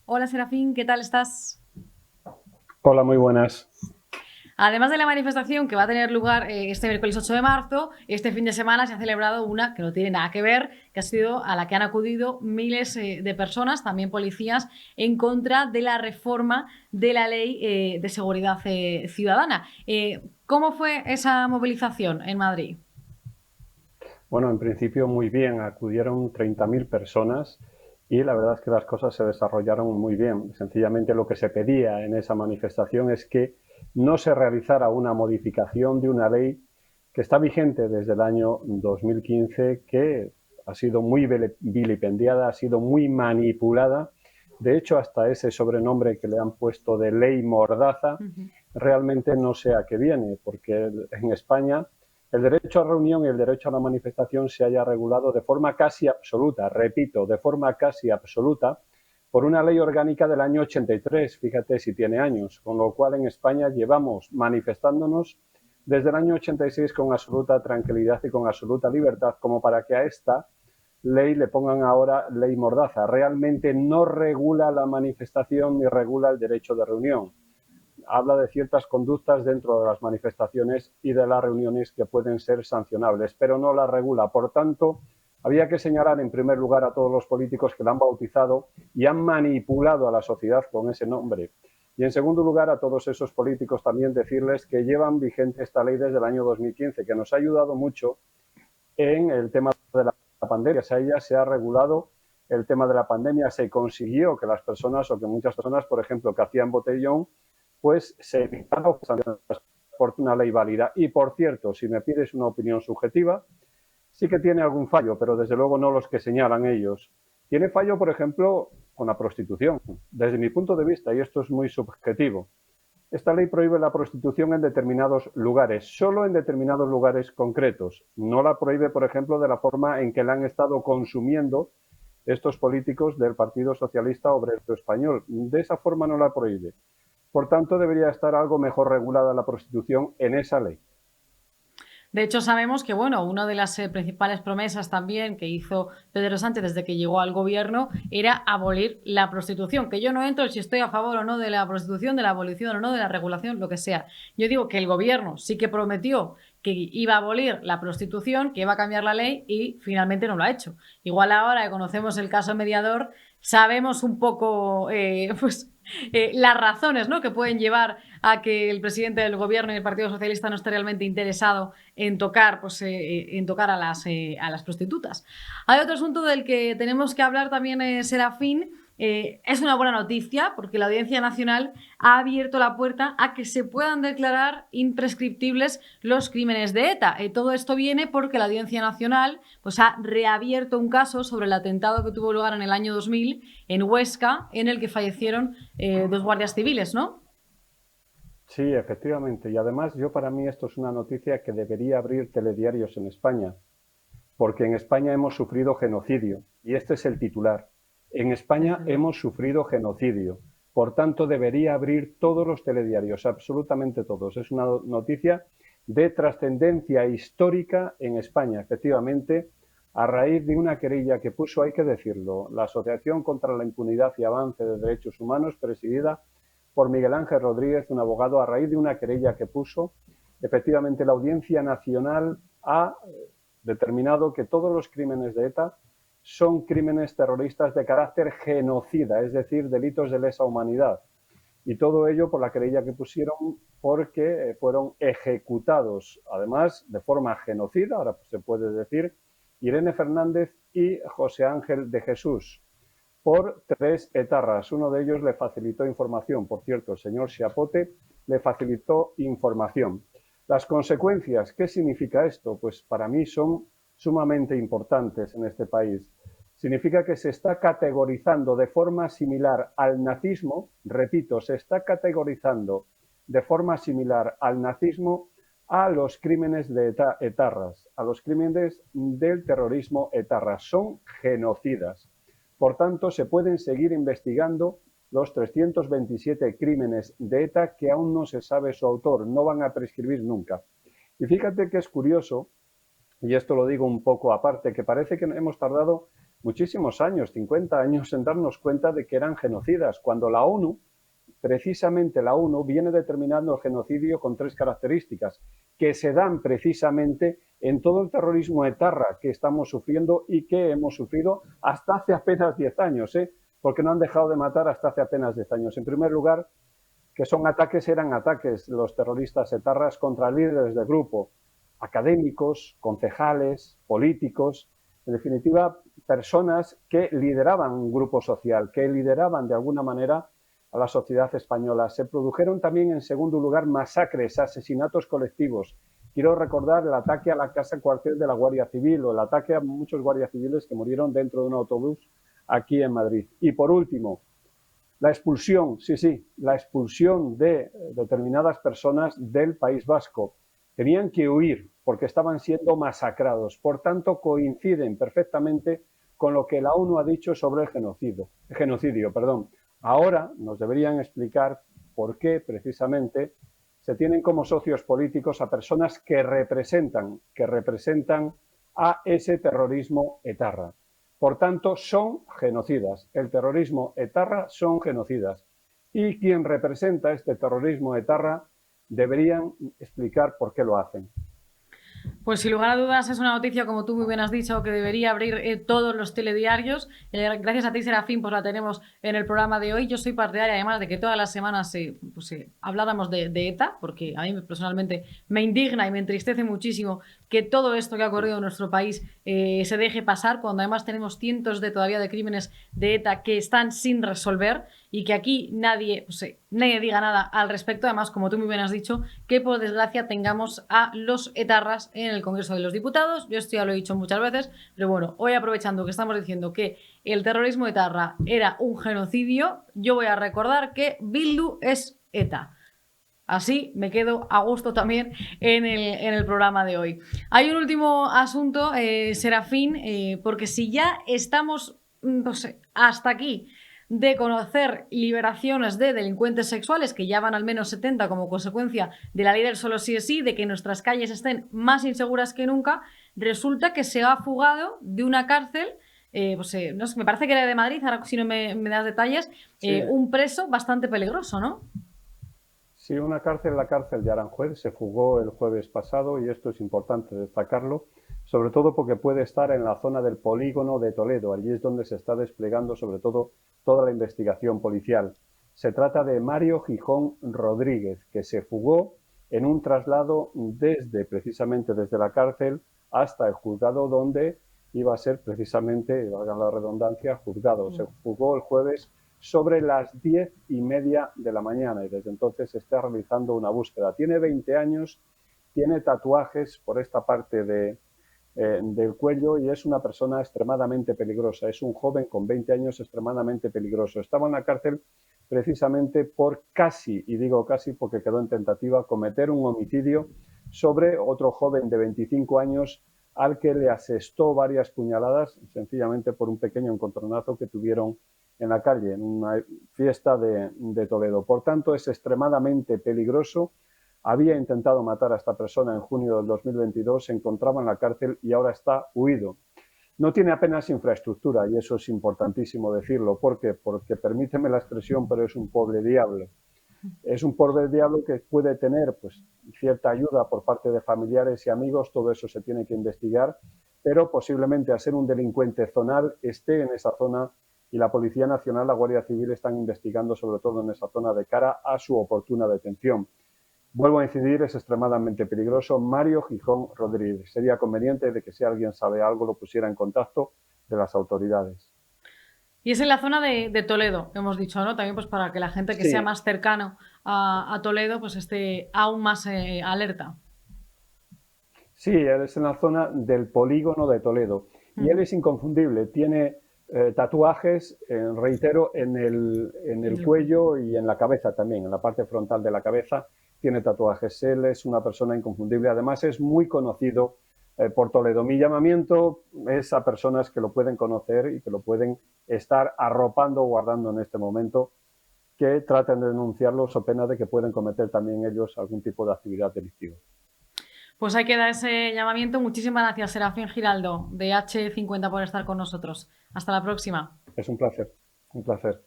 Hola Serafín, ¿qué tal estás? Hola, muy buenas. Además de la manifestación que va a tener lugar este miércoles 8 de marzo, este fin de semana se ha celebrado una que no tiene nada que ver, que ha sido a la que han acudido miles de personas, también policías, en contra de la reforma de la ley de seguridad ciudadana. ¿Cómo fue esa movilización en Madrid? Bueno, en principio muy bien, acudieron 30.000 personas y la verdad es que las cosas se desarrollaron muy bien. Sencillamente lo que se pedía en esa manifestación es que no se realizara una modificación de una ley que está vigente desde el año 2015, que ha sido muy vilipendiada, ha sido muy manipulada. De hecho, hasta ese sobrenombre que le han puesto de ley Mordaza Ujú. realmente no sé a qué viene, porque en España el derecho a reunión y el derecho a la manifestación se haya regulado de forma casi absoluta, repito, de forma casi absoluta, por una ley orgánica del año 83, fíjate si tiene años, con lo cual en España llevamos manifestándonos desde el año 86 con absoluta tranquilidad y con absoluta libertad, como para que a esta ley le pongan ahora ley Mordaza. Realmente no regula la manifestación ni regula el derecho de reunión. Habla de ciertas conductas dentro de las manifestaciones y de las reuniones que pueden ser sancionables, pero no las regula. Por tanto, había que señalar en primer lugar a todos los políticos que la han bautizado y han manipulado a la sociedad con ese nombre. Y en segundo lugar, a todos esos políticos también decirles que llevan vigente esta ley desde el año 2015, que nos ha ayudado mucho en el tema de la pandemia. A ella se ha regulado el tema de la pandemia, se consiguió que las personas o que muchas personas, por ejemplo, que hacían botellón, pues se evitaron sanciones por una ley válida. Y por cierto, si me pides una opinión subjetiva, sí que tiene algún fallo, pero desde luego no los que señalan ellos. Tiene fallo, por ejemplo, con la prostitución. Desde mi punto de vista, y esto es muy subjetivo, esta ley prohíbe la prostitución en determinados lugares, solo en determinados lugares concretos. No la prohíbe, por ejemplo, de la forma en que la han estado consumiendo estos políticos del Partido Socialista Obrero Español. De esa forma no la prohíbe. Por tanto, debería estar algo mejor regulada la prostitución en esa ley. De hecho, sabemos que, bueno, una de las principales promesas también que hizo Pedro Sánchez desde que llegó al gobierno era abolir la prostitución. Que yo no entro en si estoy a favor o no de la prostitución, de la abolición o no, de la regulación, lo que sea. Yo digo que el gobierno sí que prometió que iba a abolir la prostitución, que iba a cambiar la ley y finalmente no lo ha hecho. Igual ahora que conocemos el caso mediador, sabemos un poco, pues, las razones, ¿no?, que pueden llevar a que el presidente del gobierno y el Partido Socialista no esté realmente interesado en tocar, pues, en tocar a las prostitutas. Hay otro asunto del que tenemos que hablar también, Serafín. Es una buena noticia porque la Audiencia Nacional ha abierto la puerta a que se puedan declarar imprescriptibles los crímenes de ETA. Todo esto viene porque la Audiencia Nacional, pues, ha reabierto un caso sobre el atentado que tuvo lugar en el año 2000 en Huesca, en el que fallecieron dos guardias civiles, ¿no? Sí, efectivamente. Y además, yo para mí esto es una noticia que debería abrir telediarios en España, porque en España hemos sufrido genocidio, y este es el titular. En España Desde luego. hemos sufrido genocidio. Por tanto, debería abrir todos los telediarios, absolutamente todos. Es una noticia de trascendencia histórica en España, efectivamente, a raíz de una querella que puso, hay que decirlo, la Asociación contra la Impunidad y Avance de Derechos Humanos, presidida por Miguel Ángel Rodríguez, un abogado, a raíz de una querella que puso, efectivamente la Audiencia Nacional ha determinado que todos los crímenes de ETA son crímenes terroristas de carácter genocida, es decir, delitos de lesa humanidad. Y todo ello por la querella que pusieron porque fueron ejecutados, además, de forma genocida, ahora se puede decir, Irene Fernández y José Ángel de Jesús, por tres etarras. Uno de ellos le facilitó información. Por cierto, el señor Chiapote le facilitó información. Las consecuencias, ¿qué significa esto? Pues para mí son sumamente importantes en este país. Significa que se está categorizando de forma similar al nazismo, repito, se está categorizando de forma similar al nazismo a los crímenes de etarras, a los crímenes del terrorismo etarras. Son genocidas. Por tanto, se pueden seguir investigando los 327 crímenes de ETA que aún no se sabe su autor, no van a prescribir nunca. Y fíjate que es curioso, y esto lo digo un poco aparte, que parece que hemos tardado muchísimos años, 50 años, en darnos cuenta de que eran genocidas, cuando la ONU, precisamente la ONU, viene determinando el genocidio con 3 características que se dan precisamente en todo el terrorismo etarra que estamos sufriendo y que hemos sufrido hasta hace apenas 10 años, porque no han dejado de matar hasta hace apenas 10 años. En primer lugar, que eran ataques los terroristas etarras contra líderes de grupo, académicos, concejales, políticos, en definitiva, personas que lideraban un grupo social, que lideraban de alguna manera a la sociedad española. Se produjeron también, en segundo lugar, masacres, asesinatos colectivos. Quiero recordar el ataque a la casa cuartel de la Guardia Civil o el ataque a muchos guardias civiles que murieron dentro de un autobús aquí en Madrid. Y por último, la expulsión, la expulsión de determinadas personas del País Vasco. Tenían que huir porque estaban siendo masacrados. Por tanto, coinciden perfectamente con lo que la ONU ha dicho sobre el genocidio. Ahora nos deberían explicar por qué precisamente se tienen como socios políticos a personas que representan a ese terrorismo etarra. Por tanto, son genocidas. El terrorismo etarra son genocidas. Y quien representa este terrorismo etarra deberían explicar por qué lo hacen. Pues sin lugar a dudas es una noticia, como tú muy bien has dicho, que debería abrir todos los telediarios. Gracias a ti, Serafín, pues la tenemos en el programa de hoy. Yo soy partidaria, además, de que todas las semanas habláramos de ETA, porque a mí personalmente me indigna y me entristece muchísimo que todo esto que ha ocurrido en nuestro país se deje pasar, cuando además tenemos cientos todavía de crímenes de ETA que están sin resolver y que aquí nadie diga nada al respecto. Además, como tú muy bien has dicho, que por desgracia tengamos a los etarras en el Congreso de los Diputados. Yo esto ya lo he dicho muchas veces, pero bueno, hoy, aprovechando que estamos diciendo que el terrorismo etarra era un genocidio, yo voy a recordar que Bildu es ETA. Así me quedo a gusto también en el programa de hoy. Hay un último asunto, Serafín, porque si ya estamos, hasta aquí de conocer liberaciones de delincuentes sexuales, que ya van al menos 70 como consecuencia de la ley del solo sí es sí, de que nuestras calles estén más inseguras que nunca, resulta que se ha fugado de una cárcel, no sé, me parece que era de Madrid, ahora si no me das detalles, un preso bastante peligroso, ¿no? Sí, la cárcel de Aranjuez, se fugó el jueves pasado y esto es importante destacarlo, sobre todo porque puede estar en la zona del polígono de Toledo. Allí es donde se está desplegando sobre todo toda la investigación policial. Se trata de Mario Gijón Rodríguez, que se fugó en un traslado precisamente desde la cárcel hasta el juzgado donde iba a ser precisamente, valga la redundancia, juzgado. Se fugó el jueves sobre las 10:30 de la mañana y desde entonces se está realizando una búsqueda. Tiene 20 años, tiene tatuajes por esta parte del cuello y es una persona extremadamente peligrosa. Es un joven con 20 años extremadamente peligroso. Estaba en la cárcel precisamente por casi, y digo casi porque quedó en tentativa, cometer un homicidio sobre otro joven de 25 años al que le asestó varias puñaladas sencillamente por un pequeño encontronazo que tuvieron en la calle, en una fiesta de Toledo. Por tanto, es extremadamente peligroso. Había intentado matar a esta persona en junio del 2022, se encontraba en la cárcel y ahora está huido. No tiene apenas infraestructura y eso es importantísimo decirlo. ¿Por qué? Porque, permíteme la expresión, pero es un pobre diablo. Es un pobre diablo que puede tener pues, cierta ayuda por parte de familiares y amigos, todo eso se tiene que investigar, pero posiblemente al ser un delincuente zonal esté en esa zona y la Policía Nacional, la Guardia Civil están investigando sobre todo en esa zona de cara a su oportuna detención. Vuelvo a incidir, es extremadamente peligroso. Mario Gijón Rodríguez. Sería conveniente de que si alguien sabe algo lo pusiera en contacto de las autoridades. Y es en la zona de Toledo, hemos dicho, ¿no? También pues para que la gente que sea más cercano a Toledo pues esté aún más alerta. Sí, él es en la zona del polígono de Toledo. Y él es inconfundible, tiene tatuajes, reitero, en el cuello y en la cabeza también, en la parte frontal de la cabeza tiene tatuajes. Él es una persona inconfundible, además es muy conocido por Toledo. Mi llamamiento es a personas que lo pueden conocer y que lo pueden estar arropando o guardando en este momento, que traten de denunciarlo so pena de que pueden cometer también ellos algún tipo de actividad delictiva. Pues hay que dar ese llamamiento. Muchísimas gracias, Serafín Giraldo, de H50, por estar con nosotros. Hasta la próxima. Es un placer, un placer.